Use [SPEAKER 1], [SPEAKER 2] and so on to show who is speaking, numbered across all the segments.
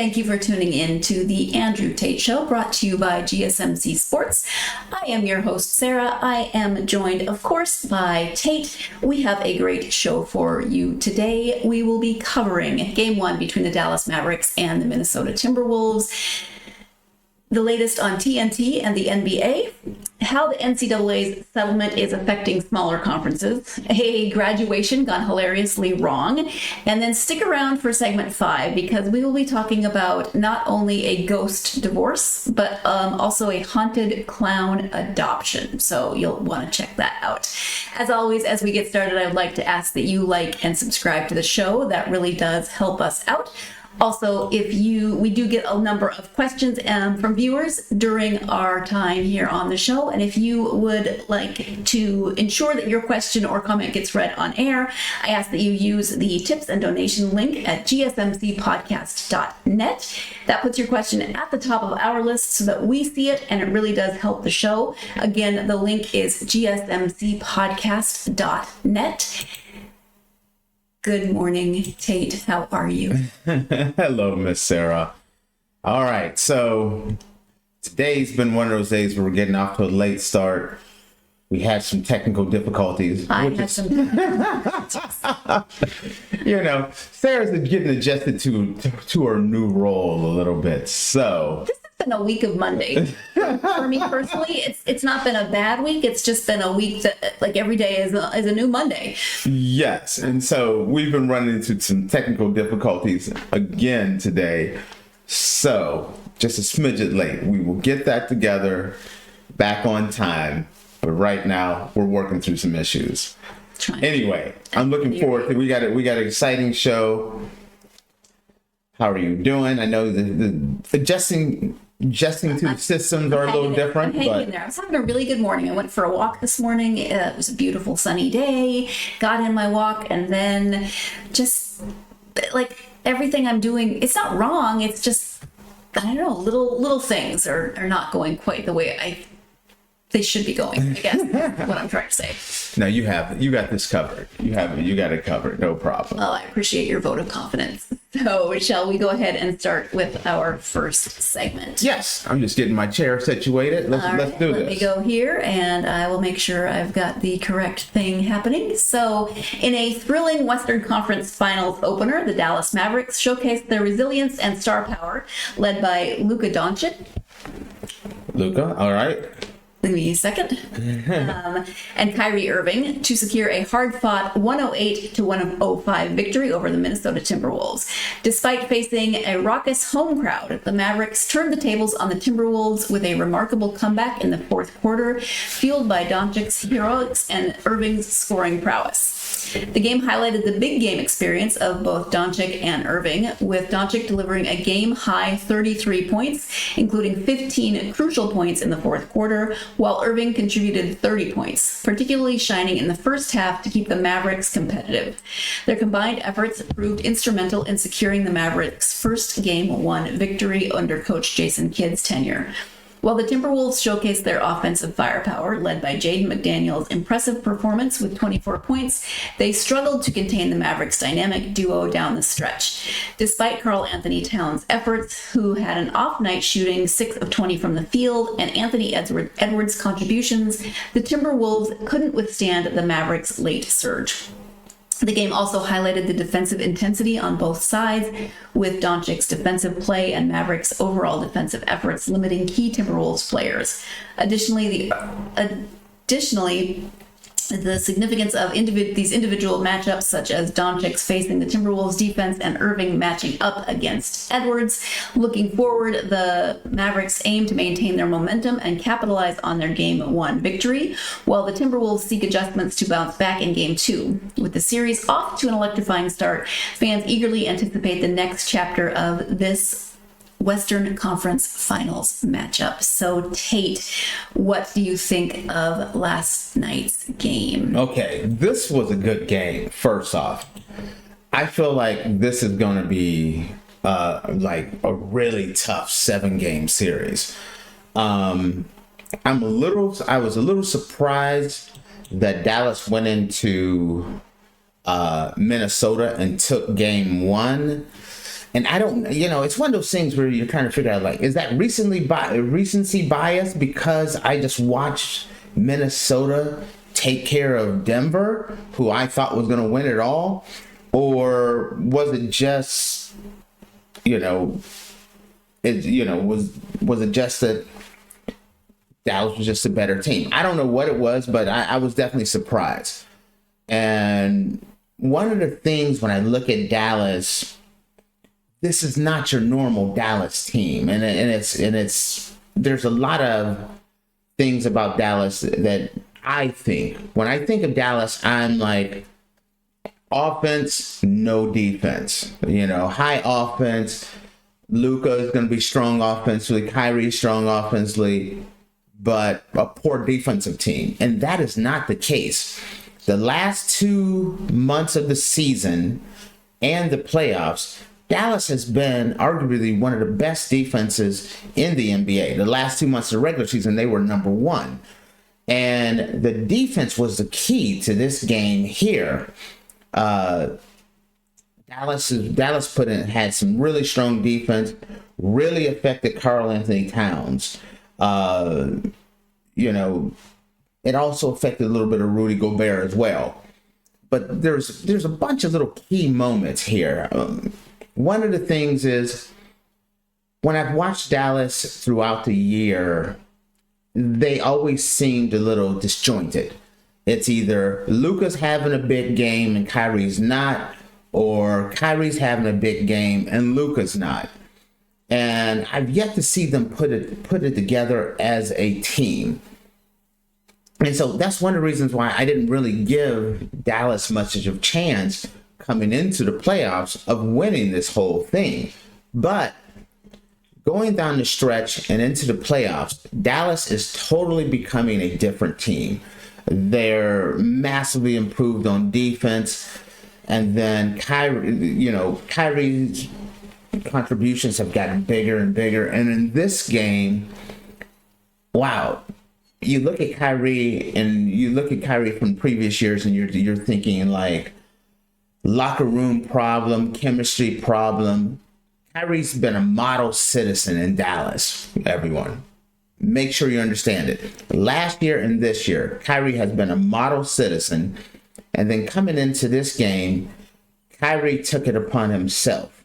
[SPEAKER 1] Thank you for tuning in to the Andrew Tate Show, brought to you by GSMC Sports. I am your host, Sarah. I am joined, of course, by Tate. We have a great show for you today. We will be covering Game 1 between the Dallas Mavericks and the Minnesota Timberwolves, the latest on TNT and the NBA, how the NCAA's settlement is affecting smaller conferences, a graduation gone hilariously wrong, and then stick around for segment 5 because we will be talking about not only a ghost divorce, but also a haunted clown adoption. So you'll want to check that out. As always, as we get started, I would like to ask that you like and subscribe to the show. That really does help us out. Also, we do get a number of questions from viewers during our time here on the show. And if you would like to ensure that your question or comment gets read on air, I ask that you use the tips and donation link at gsmcspodcast.net. That puts your question at the top of our list so that we see it, and it really does help the show. Again, the link is gsmcspodcast.net. Good morning, Tate. How are you?
[SPEAKER 2] Hello, Miss Sarah. All right, so today's been one of those days where we're getting off to a late start. We had some technical difficulties. You know, Sarah's getting adjusted to her new role a little bit. So
[SPEAKER 1] this has been a week of Monday for me personally. It's not been a bad week. It's just been a week that like every day is a new Monday.
[SPEAKER 2] Yes, and so we've been running into some technical difficulties again today. So just a smidget late. We will get that together back on time. But right now, we're working through some issues. Anyway, I'm looking forward to we got an exciting show. How are you doing? I know the adjusting to the systems are a little different.
[SPEAKER 1] I'm hanging in there. I was having a really good morning. I went for a walk this morning. It was a beautiful sunny day. Got in my walk, and then just like everything I'm doing, it's not wrong. It's just, I don't know, little things are not going quite the way they should be going, I guess, is what I'm trying to say.
[SPEAKER 2] No, you got this covered. You got it covered. No problem.
[SPEAKER 1] Well, I appreciate your vote of confidence. So shall we go ahead and start with our first segment?
[SPEAKER 2] Yes, I'm just getting my chair situated. Let's do this.
[SPEAKER 1] Let me go here, and I will make sure I've got the correct thing happening. So in a thrilling Western Conference Finals opener, the Dallas Mavericks showcased their resilience and star power, led by Dončić.
[SPEAKER 2] Luka, all right.
[SPEAKER 1] Give me a second. And Kyrie Irving to secure a hard-fought 108-105 victory over the Minnesota Timberwolves. Despite facing a raucous home crowd, the Mavericks turned the tables on the Timberwolves with a remarkable comeback in the fourth quarter, fueled by Dončić's heroics and Irving's scoring prowess. The game highlighted the big game experience of both Dončić and Irving, with Dončić delivering a game-high 33 points, including 15 crucial points in the fourth quarter, while Irving contributed 30 points, particularly shining in the first half to keep the Mavericks competitive. Their combined efforts proved instrumental in securing the Mavericks' first Game 1 victory under Coach Jason Kidd's tenure. While the Timberwolves showcased their offensive firepower, led by Jaden McDaniels' impressive performance with 24 points, they struggled to contain the Mavericks' dynamic duo down the stretch. Despite Karl Anthony Towns' efforts, who had an off night shooting 6 of 20 from the field, and Anthony Edwards' contributions, the Timberwolves couldn't withstand the Mavericks' late surge. The game also highlighted the defensive intensity on both sides, with Dončić's defensive play and Mavericks' overall defensive efforts limiting key Timberwolves players. Additionally, the significance of these individual matchups, such as Dončić facing the Timberwolves defense and Irving matching up against Edwards. Looking forward, the Mavericks aim to maintain their momentum and capitalize on their Game 1 victory, while the Timberwolves seek adjustments to bounce back in Game 2. With the series off to an electrifying start, fans eagerly anticipate the next chapter of this Western Conference Finals matchup. So, Tate, what do you think of last night's game?
[SPEAKER 2] Okay, this was a good game, first off. I feel like this is going to be like a really tough 7-game series. I was a little surprised that Dallas went into Minnesota and took Game 1. And I don't, it's one of those things where you're trying to figure out, like, is that recency bias because I just watched Minnesota take care of Denver, who I thought was going to win it all? Or was it just, was it just that Dallas was just a better team? I don't know what it was, but I was definitely surprised. And one of the things when I look at Dallas, this is not your normal Dallas team, and it's there's a lot of things about Dallas that I think when I think of Dallas, I'm like, offense, no defense. High offense. Luka is going to be strong offensively. Kyrie strong offensively, but a poor defensive team, and that is not the case. The last 2 months of the season and the playoffs, Dallas has been arguably one of the best defenses in the NBA. The last 2 months of the regular season, they were number one. And the defense was the key to this game here. Dallas had some really strong defense, really affected Karl-Anthony Towns. It also affected a little bit of Rudy Gobert as well. But there's a bunch of little key moments here. One of the things is, when I've watched Dallas throughout the year, they always seemed a little disjointed. It's either Luka's having a big game and Kyrie's not, or Kyrie's having a big game and Luka's not. And I've yet to see them put it together as a team. And so that's one of the reasons why I didn't really give Dallas much of a chance coming into the playoffs of winning this whole thing. But going down the stretch and into the playoffs, Dallas is totally becoming a different team. They're massively improved on defense. And then Kyrie's contributions have gotten bigger and bigger. And in this game, wow, you look at Kyrie from previous years and you're thinking like locker room problem, chemistry problem. Kyrie's been a model citizen in Dallas, everyone. Make sure you understand it. Last year and this year, Kyrie has been a model citizen. And then coming into this game, Kyrie took it upon himself.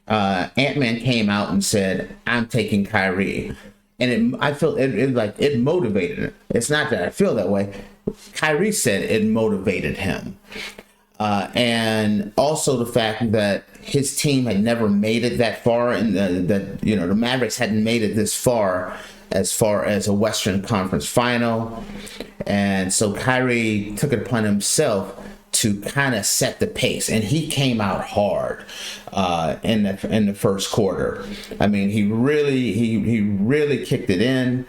[SPEAKER 2] Ant-Man came out and said, "I'm taking Kyrie." And I feel it motivated him. It's not that I feel that way. Kyrie said it motivated him. And also the fact that his team had never made it that far, and the Mavericks hadn't made it this far as a Western Conference final. And so Kyrie took it upon himself to kind of set the pace, and he came out hard in the first quarter. I mean, he really kicked it in,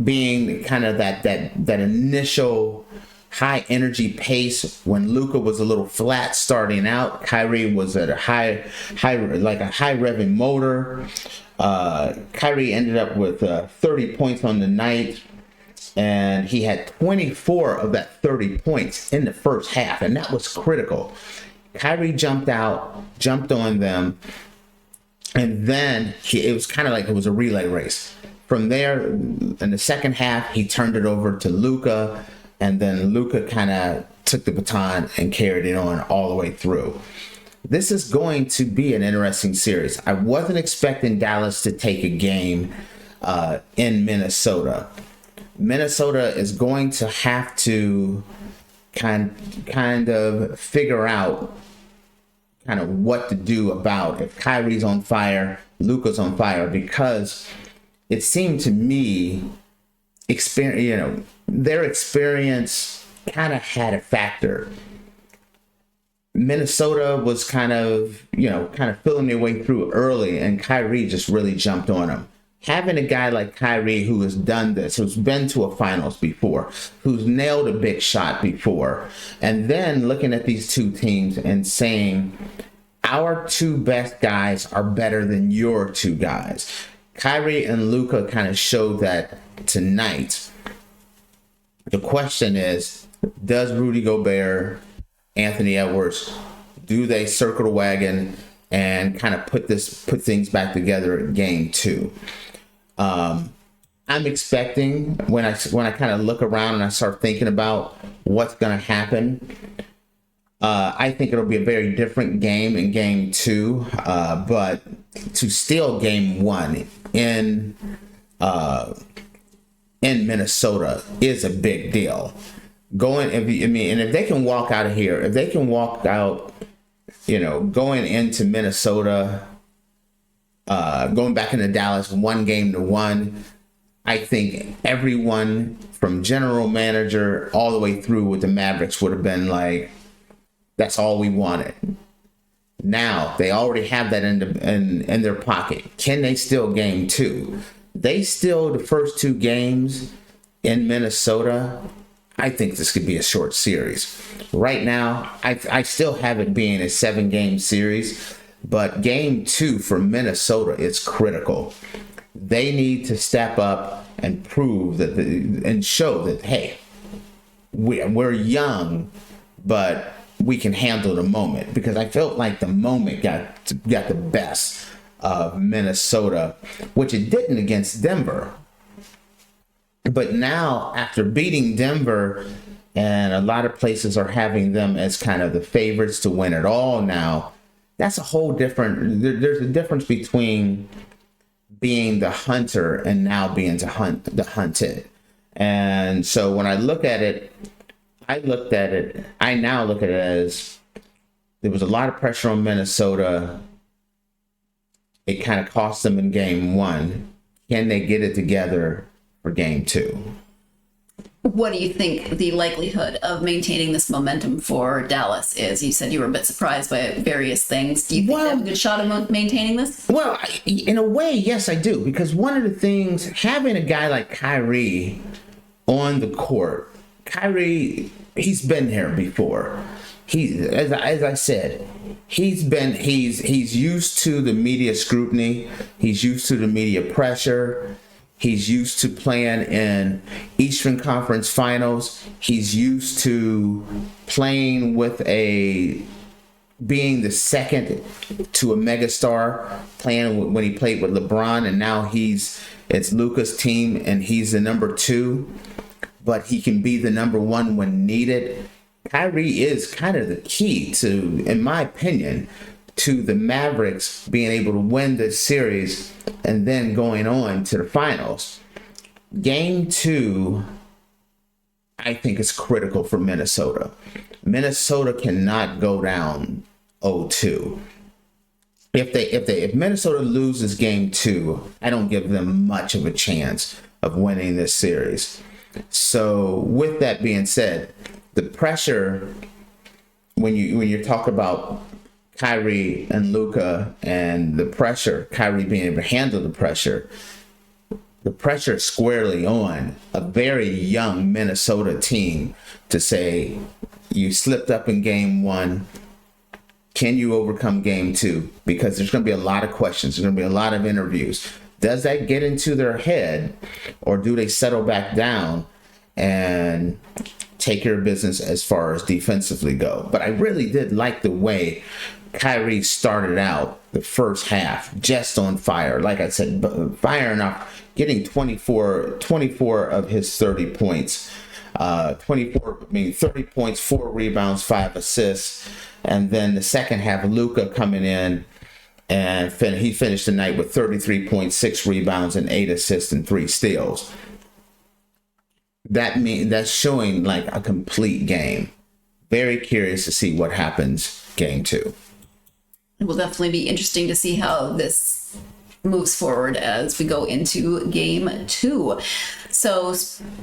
[SPEAKER 2] being kind of that initial high energy pace when Luka was a little flat starting out. Kyrie was at a high revving motor. Kyrie ended up with 30 points on the night, and he had 24 of that 30 points in the first half, and that was critical. Kyrie jumped on them, and then it was kind of like it was a relay race. From there, in the second half, he turned it over to Luka, and then Luka kind of took the baton and carried it on all the way through. This is going to be an interesting series. I wasn't expecting Dallas to take a game in Minnesota. Minnesota is going to have to kind of figure out kind of what to do about if Kyrie's on fire, Luka's on fire, because it seemed to me their experience kind of had a factor. Minnesota was kind of feeling their way through early, and Kyrie just really jumped on them. Having a guy like Kyrie who has done this, who's been to a finals before, who's nailed a big shot before, and then looking at these two teams and saying, our two best guys are better than your two guys. Kyrie and Luka kind of showed that tonight. The question is, does Rudy Gobert, Anthony Edwards, do they circle the wagon and kind of put things back together at game 2? I'm expecting, when I kind of look around and I start thinking about what's going to happen, I think it'll be a very different game in game 2. But to steal game 1 in Minnesota is a big deal. If they can walk out of here, if they can walk out, going into Minnesota, going back into Dallas 1-1, I think everyone from general manager all the way through with the Mavericks would have been like, that's all we wanted. Now they already have that in their pocket. Can they steal game 2? They steal the first 2 games in Minnesota. I think this could be a short series. Right now, I still have it being a 7-game series, but game 2 for Minnesota is critical. They need to step up and prove that and show that, hey, we're young, but we can handle the moment, because I felt like the moment got the best of Minnesota, which it didn't against Denver. But now, after beating Denver, and a lot of places are having them as kind of the favorites to win it all now, that's a whole different, there's a difference between being the hunter and now being the hunted. And so when I look at it, I now look at it as there was a lot of pressure on Minnesota. It kind of cost them in game 1. Can they get it together for game 2?
[SPEAKER 1] What do you think the likelihood of maintaining this momentum for Dallas is? You said you were a bit surprised by various things. Do you think they have a good shot of maintaining this?
[SPEAKER 2] Well, in a way, yes, I do. Because one of the things, having a guy like Kyrie on the court, Kyrie, he's been here before. As I said, he's used to the media scrutiny. He's used to the media pressure. He's used to playing in Eastern Conference Finals. He's used to playing with being the second to a megastar, playing when he played with LeBron, and now it's Luka's team and he's the number 2, but he can be the number 1 when needed. Kyrie is kind of the key to, in my opinion, to the Mavericks being able to win this series and then going on to the finals. Game 2, I think, is critical for Minnesota. Minnesota cannot go down 0-2. If Minnesota loses game 2, I don't give them much of a chance of winning this series. So with that being said, the pressure, when you talk about Kyrie and Luka and the pressure, Kyrie being able to handle the pressure is squarely on a very young Minnesota team to say, you slipped up in game 1. Can you overcome game 2? Because there's going to be a lot of questions. There's going to be a lot of interviews. Does that get into their head, or do they settle back down and take care of business as far as defensively go? But I really did like the way Kyrie started out the first half just on fire. Like I said, firing off, getting 24 of his 30 points. 30 points, 4 rebounds, 5 assists. And then the second half, Luka coming in, and he finished the night with 33.6 rebounds and 8 assists and 3 steals. That's showing like a complete game. Very curious to see what happens game 2.
[SPEAKER 1] It will definitely be interesting to see how this moves forward as we go into game 2. So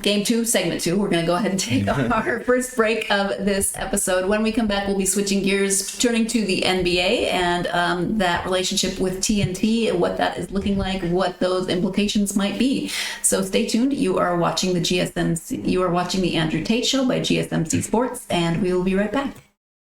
[SPEAKER 1] game 2, segment 2, we're going to go ahead and take our first break of this episode. When we come back, we'll be switching gears, turning to the NBA and that relationship with TNT, what that is looking like, what those implications might be. So stay tuned. You are watching the Andrew Tate Show by GSMC Sports, and we will be right back.